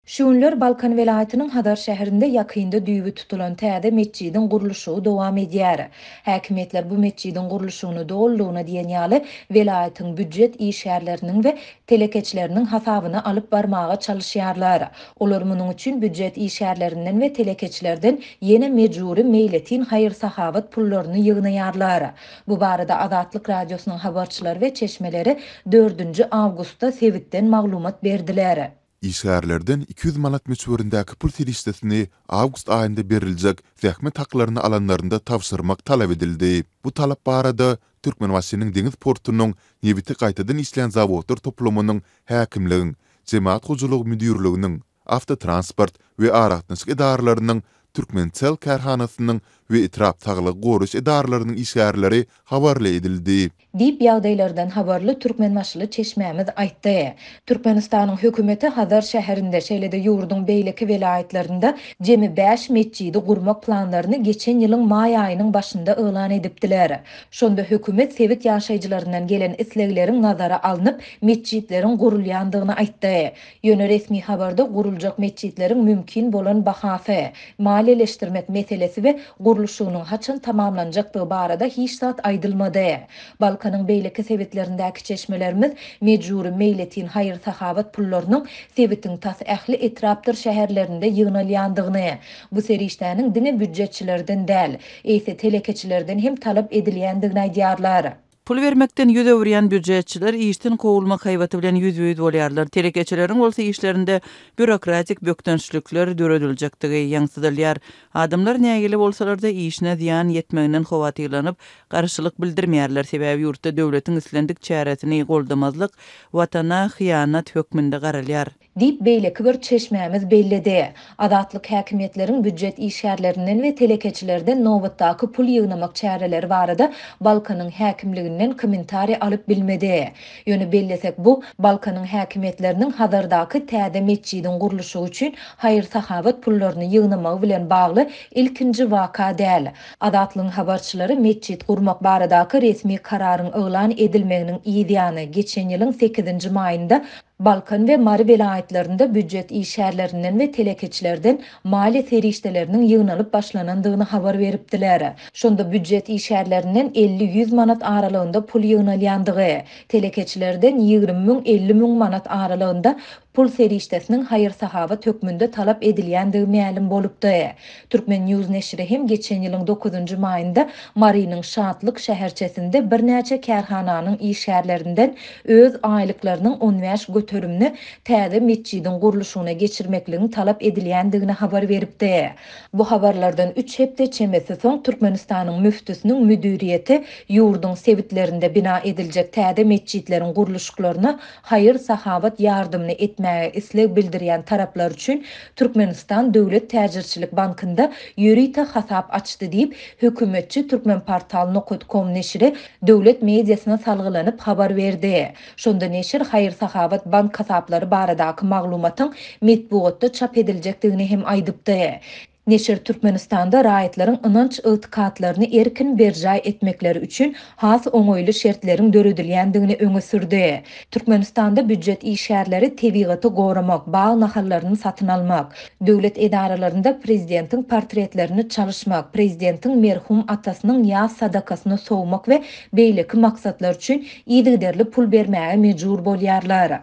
Şuunlar Balkan velaýatynyň Hadar şäherinde ýakynda düýbi tutulan täze meçidin guruluşy dowam edýär. Häkimetler bu meçidin guruluşyny dogullygyna diýen ýaly velaýatyň büdjet işgärleriniň we telekeçleriniň hasabyny alyp barmaga çalyşýarlar. Olar munyň üçin büdjet işgärlerinden we telekeçlerden ýene mejburi meýletin haýır-sahabat pullaryny ýygnaýarlar. Bu barada Azatlyk radiosynyň habarçylary we çeşmeleri 4 awgustda Sewitden maglumat berdiler. İşgärlerden 200 manat meçhurindäki pul serişdesini awgust aýynda beriljek zähmet haklaryny alanlarynda tapşyrmak talap edildi. Bu talap barada Türkmenbaşynyň deňiz portunyň nebiti gaýtadan işleýän zawodlar toplamynyň häkimligiň, jemaat hujuluk müdürliginiň, avtotransport we araçlyk idaralarynyň, Türkmençel kärhanasynyň we itrap taglyk goruş idaralarynyň işgärleri habarly edildi. Dip ýagdaýlardan habarly türkmenbaşly çeşmämiz aýtdy. Türkmenistanyň hökümeti Hadar şäherinde şeýlede ýurdun beýleki velaýatlarynda jemi 5 meçidi gurmak planlaryny geçen ýylyň maý aýynyň başynda elan edipdiler. Şonda hökümet Sewit ýaşaýjylaryndan gelen islegleriň nazara alınıp meçitleriň gurulýandygyny aýtdy. Ýöne resmi habarda guruljak meçitleriň mümkin bolan bahasy, maliýeleşdirmek meselesi we guruluşynyň haçan tamamlanjakdygy barada hiç zat aýdylmady. Balkanyň beýleki Sewitlerindäki çeşmelerimiz mejburi meýletin haýır-sahabat pullarynyň Sewitiň tas ähli etrapdyr şäherlerinde ýygnalýandygyny, bu serişdäniň dini büdjetçilerden däl, eýse telekeçilerden hem talap edilýändigini aýdýarlar. Pul vermekden yüz öwürýän büdjetçiler işten kowulmak haýbaty bilen yüz-yüz bolýarlar. Telekeçileriň bolsa işlerinde bürokratik bökdönçlükler dörediljekdigi ýaňsydylýar. Adamlar nägili bolsalar-da işine ziýan ýetmeginden howatyrlanyp, garşylyk bildirmeýärler. Sebäbi ýurtda döwletiň islendik çäresini goldamazlyk, watana hyýanat hökmünde garalýar. Dip beýleki bir çeşmämiz bellidi. Azatlyk häkimetleriň büdjet işgärlerinden we telekeçilerden nowatdaky pul ýygnamak çäreleri barada Balkanyň häkimliginden kommentari alyp bilmedi. Ýöne bellesek bu Balkanyň häkimetleriniň Hadardaky täze meçidin guruluşy üçin haýır-sahabat pullaryny ýygnamak bilen bagly ilkinji waka däl. Azatlyň habarçylary meçit gurmak baradaky resmi kararyň elan edilmeginiň ýygyny geçen ýylyň 8-nji maýynda Balkan ve Mari velaýatlarynda büdjet işgärlerinden we telekeçlerden mali serişdeleriniň ýygnalyp başlanandygyny habar beripdiler. Şonda büdjet işgärlerinden 50-100 manat aralygynda pul ýygnalýandygy, telekeçlerden 20.000-50.000 manat aralygynda pul serişdesiniň haýır-sahabat hökmünde talap edilýändigi ma'lum bolupdy. Türkmen News neşri hem geçen ýylyň 9-njy maýynda Marinyň Şatlyk şäherçesinde bir näçe kärhananyň işgärlerinden öz aýlyklarynyň 15 götürümni täze meçidin guruluşyna geçirmekligini talap edilýändigini habar beripdi. Bu habarlardan 3 hepde çemesi soň Türkmenistanyň müftüsiniň müdüriýeti ýurdun Sewitlerinde bina ediljek täze meçitleriň guruluşlaryna haýır-sahabat ýardymny etmäge isleg bildirýän taraplar üçin Türkmenistan Döwlet Täjirçilik Bankynda ýörite hasap açdy diýip hökümetçi Türkmenportal.com neşri döwlet mediasyna salgylanyp habar berdi. Şonda neşir haýır-sahabat bank hasaplary baradaky maglumatyň metbuatda çap ediljekdigini hem aýdypdy. Neşir Türkmenistanda raýatlaryň ynanç ýetkätlerini erkin berjay etmekleri üçin has oňoýly şertleriň döredilýändigini öňe sürdi. Türkmenistanda büdjet işgärleri tebigaty goramak, baý nahallaryny satyn almak, döwlet edaralarynda prezidentiň portretlerini çalışmak, prezidentiň merhum atasynyň ýaz sadakasyny sowmak we beýleki maksatlar üçin ýygyderli pul bermäge mejbur bolýarlar.